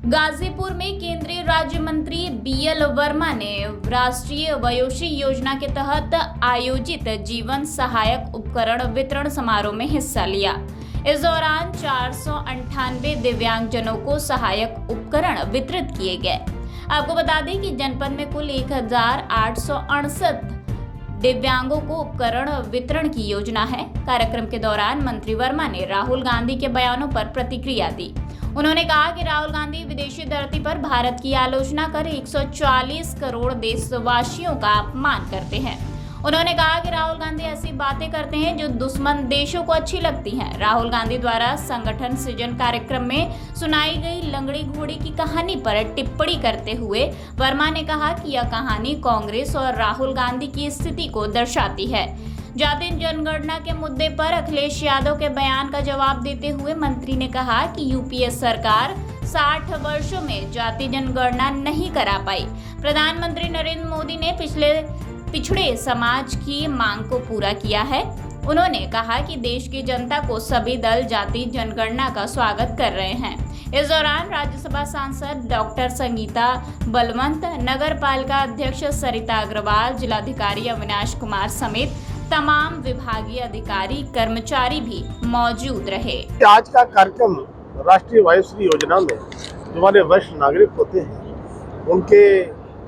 गाजीपुर में केंद्रीय राज्य मंत्री बीएल वर्मा ने राष्ट्रीय वयोश्री योजना के तहत आयोजित जीवन सहायक उपकरण वितरण समारोह में हिस्सा लिया। इस दौरान 498 दिव्यांगजनों को सहायक उपकरण वितरित किए गए। आपको बता दें कि जनपद में कुल 1868 दिव्यांगों को उपकरण वितरण की योजना है। कार्यक्रम के दौरान मंत्री वर्मा ने राहुल गांधी के बयानों पर प्रतिक्रिया दी। उन्होंने कहा कि राहुल गांधी विदेशी धरती पर भारत की आलोचना कर 140 करोड़ देशवासियों का अपमान करते हैं। उन्होंने कहा कि राहुल गांधी ऐसी बातें करते हैं जो दुश्मन देशों को अच्छी लगती हैं। राहुल गांधी द्वारा संगठन सृजन कार्यक्रम में सुनाई गई लंगड़ी घोड़ी की कहानी पर टिप्पणी करते हुए वर्मा ने कहा कि यह कहानी कांग्रेस और राहुल गांधी की स्थिति को दर्शाती है। जाति जनगणना के मुद्दे पर अखिलेश यादव के बयान का जवाब देते हुए मंत्री ने कहा कि यूपीए सरकार 60 वर्षों में जाति जनगणना नहीं करा पाई। प्रधानमंत्री नरेंद्र मोदी ने पिछड़े समाज की मांग को पूरा किया है। उन्होंने कहा कि देश की जनता को सभी दल जाति जनगणना का स्वागत कर रहे हैं। इस दौरान राज्यसभा सांसद डॉक्टर संगीता बलवंत, नगर पालिका अध्यक्ष सरिता अग्रवाल, जिलाधिकारी अविनाश कुमार समेत तमाम विभागीय अधिकारी कर्मचारी भी मौजूद रहे। आज का कार्यक्रम राष्ट्रीय वयोश्री योजना में जो हमारे वरिष्ठ नागरिक होते हैं उनके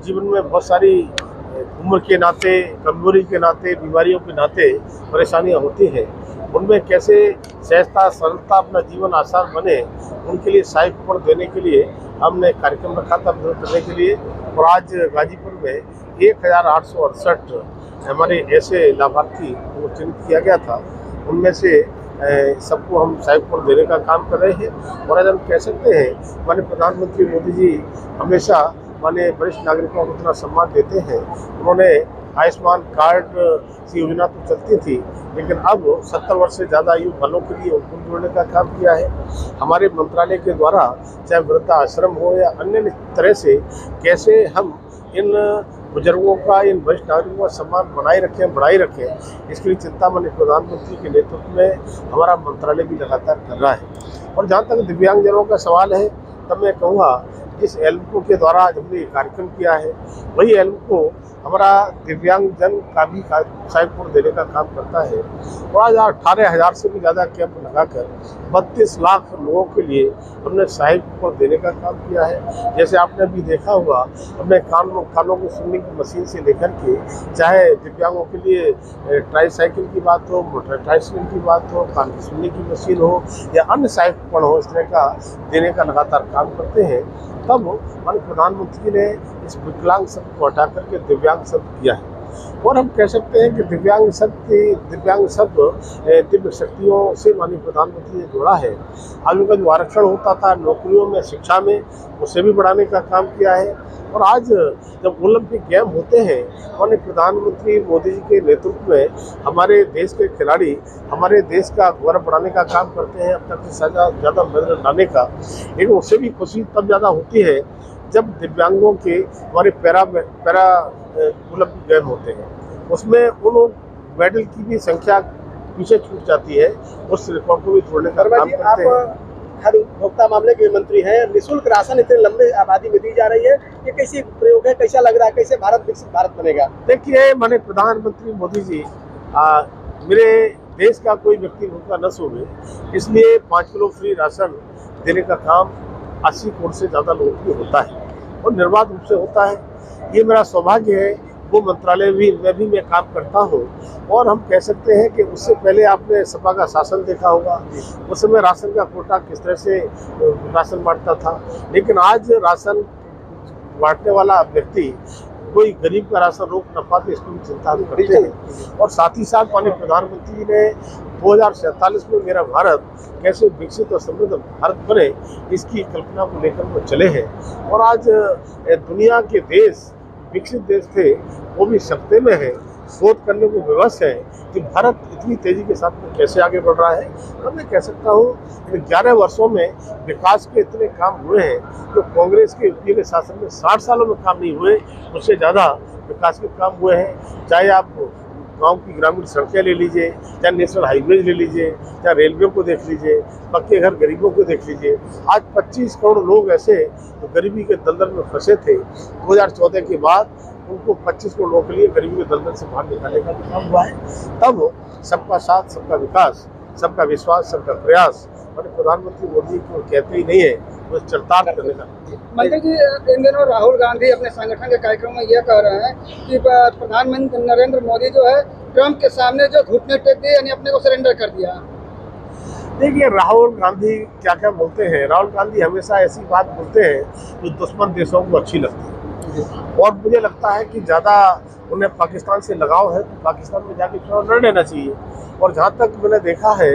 जीवन में बहुत सारी उम्र के नाते, कमजोरी के नाते, बीमारियों के नाते परेशानियां होती हैं। उनमें कैसे सहजता सरलता अपना जीवन आसान बने उनके लिए सहायक उपकरण देने के लिए हमने कार्यक्रम रखा था वितरण करने के लिए। और आज गाजीपुर में 1868 हमारे ऐसे लाभार्थी को चिन्हित किया गया था। उनमें से सबको हम सहायक उपकरण देने का काम कर रहे हैं। और आज हम कह सकते हैं माननीय प्रधानमंत्री मोदी जी हमेशा माने वरिष्ठ नागरिकों को इतना सम्मान देते हैं। उन्होंने आयुष्मान कार्ड की योजना तो चलती थी, लेकिन अब 70 वर्ष से ज़्यादा आयु वालों के लिए उनको जोड़ने का काम किया है। हमारे मंत्रालय के द्वारा चाहे वृद्धाश्रम हो या अन्य तरह से कैसे हम इन बुजुर्गों का, इन वरिष्ठ नागरिकों का सम्मान बनाए रखें, बढ़ाए रखें, इसके लिए चिंता माननीय प्रधानमंत्री के नेतृत्व में हमारा मंत्रालय भी लगातार कर रहा है। और जहाँ तक दिव्यांगजनों का सवाल है, तब मैं कहूँगा जिस एल्को के द्वारा आज हमने कार्यक्रम किया है वही एल्को हमारा दिव्यांगजन का भी सहायक उपकरण देने का काम करता है। और आज 18,000 से भी ज़्यादा कैंप लगाकर 32 लाख लोगों के लिए हमने सहायक उपकरण देने का काम किया है। जैसे आपने अभी देखा होगा, हमने कानों को सुनने की मशीन से लेकर के चाहे दिव्यांगों के लिए ट्राईसाइकिल की बात हो, मोटर ट्राईसाइकिल की बात हो, कान की सुनने की मशीन हो या अन्य सहायक उपकरण हो, इस तरह का देने का लगातार काम करते हैं। तब हमारे प्रधानमंत्री ने इस विकलांग शब्द को हटा करके दिव्यांग शब्द किया है। और हम कह सकते हैं कि दिव्यांग शब्द दिव्य शक्तियों से माननीय प्रधानमंत्री ने जोड़ा है। आज उनका जो आरक्षण होता था नौकरियों में, शिक्षा में, उसे भी बढ़ाने का काम किया है। और आज जब ओलंपिक गेम होते हैं, माननीय प्रधानमंत्री मोदी जी के नेतृत्व में हमारे देश के खिलाड़ी हमारे देश का गौरव बढ़ाने का काम करते हैं, अब तक से ज़्यादा मेडल लाने का। लेकिन उससे भी खुशी तब ज़्यादा होती है जब दिव्यांगों के हमारे पैरा ओलंपिक गेम होते हैं, उसमें उन मेडल की भी संख्या पीछे छूट जाती है, उस रिकॉर्ड को भी तोड़ने का काम करते हैं। खाद्य उपभोक्ता मामले के मंत्री हैं, निःशुल्क राशन इतने लंबे आबादी में दी जा रही है, ये कैसी प्रयोग है, कैसा लग रहा है, कैसे भारत विकसित भारत बनेगा? देखिए माननीय प्रधानमंत्री मोदी जी मेरे देश का कोई व्यक्ति भूखा न सोवे, इसलिए 5 किलो फ्री राशन देने का काम 80 करोड़ से ज़्यादा लोगों के लिए होता है और निर्बाध रूप से होता है। ये मेरा सौभाग्य है, वो मंत्रालय में भी मैं काम करता हूँ। और हम कह सकते हैं कि उससे पहले आपने सपा का शासन देखा होगा, उस समय राशन का कोटा किस तरह से राशन बांटता था। लेकिन आज राशन बांटने वाला व्यक्ति कोई गरीब का राशन रोक न पाते, इसकी भी चिंता करते हैं। और साथ ही साथ माननीय प्रधानमंत्री जी ने 2047 में मेरा भारत कैसे विकसित और समृद्ध भारत बने, इसकी कल्पना को लेकर वो चले हैं। और आज दुनिया के देश, विकसित देश थे, वो भी सकते में है, शोध करने को विवश है कि भारत इतनी तेजी के साथ में कैसे आगे बढ़ रहा है। अब मैं कह सकता हूँ कि 11 वर्षों में विकास के इतने काम हुए हैं जो कांग्रेस के यूपीए के शासन में 60 सालों में काम नहीं हुए, उससे ज़्यादा विकास के काम हुए हैं। चाहे आप गांव की ग्रामीण सड़कें ले लीजिए, चाहे नेशनल हाईवेज ले लीजिए, चाहे रेलवे को देख लीजिए, पक्के घर गरीबों को देख लीजिए। आज 25 करोड़ लोग ऐसे जो गरीबी के दलदल में फंसे थे 2014 के बाद, उनको 25 करोड़ लोगों के लिए गरीबी के दलदल से बाहर निकालने का काम हुआ है। तब सबका साथ, सबका विकास, सबका विश्वास, सबका प्रयास प्रधानमंत्री मोदी को कहते ही नहीं है, वो चरितार्थ करने का। मंत्री जी, इन दिनों राहुल गांधी अपने संगठन के कार्यक्रम में यह कह रहे हैं कि प्रधानमंत्री नरेंद्र मोदी जो है ट्रंप के सामने जो घुटने टेक दिए, यानी अपने को सरेंडर कर दिया। देखिए, राहुल गांधी क्या क्या बोलते हैं। राहुल गांधी हमेशा ऐसी बात बोलते हैं जो दुश्मन देशों को अच्छी लगती है, और मुझे लगता है कि ज़्यादा उन्हें पाकिस्तान से लगाव है तो पाकिस्तान में जाके चुनाव लड़ लेना चाहिए। और जहाँ तक मैंने देखा है,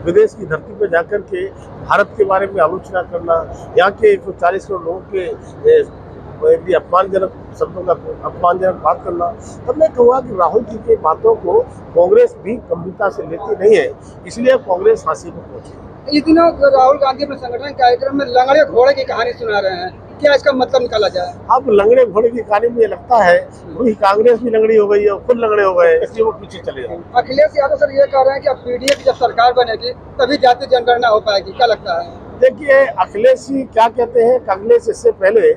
विदेश की धरती पर जाकर के भारत के बारे में आलोचना करना, यहाँ के 140 करोड़ लोगों के अपमानजनक शब्दों का अपमानजनक बात करना, तब मैं कहूँगा कि राहुल जी की बातों को कांग्रेस भी गंभीरता से लेती नहीं है, इसलिए कांग्रेस फांसी पर पहुंची। इस दिनों राहुल गांधी अपने संगठन कार्यक्रम में लंगड़े घोड़े की कहानी सुना रहे हैं, क्या इसका मतलब निकाला जाए? अब लंगड़े घोड़े की कहानी मुझे लगता है वही कांग्रेस भी लंगड़ी हो गई है, खुद लंगड़े हो गए, इसलिए वो पीछे चले गए। अखिलेश यादव सर ये कह रहे हैं कि अब पीडीए की जब सरकार बनेगी तभी जातीय जनगणना हो पाएगी, क्या लगता है? देखिए, अखिलेश जी क्या कहते हैं, अखिलेश इससे पहले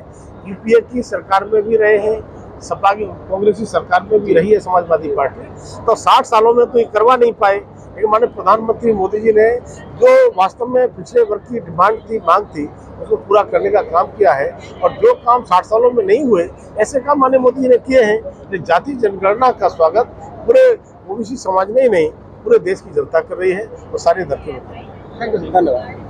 यूपीए की सरकार में भी रहे हैं, सपा की कांग्रेस की सरकार में भी रही है समाजवादी पार्टी, तो 60 सालों में तो ये करवा नहीं पाए। लेकिन माननीय प्रधानमंत्री मोदी जी ने जो वास्तव में पिछड़े वर्ग की डिमांड थी, मांग थी, उसको पूरा करने का काम किया है। और जो काम 60 सालों में नहीं हुए, ऐसे काम माननीय मोदी जी ने किए हैं। जाति जनगणना का स्वागत पूरे ओबीसी समाज में ही नहीं, पूरे देश की जनता कर रही है और सारे धरती में। थैंक यू, धन्यवाद।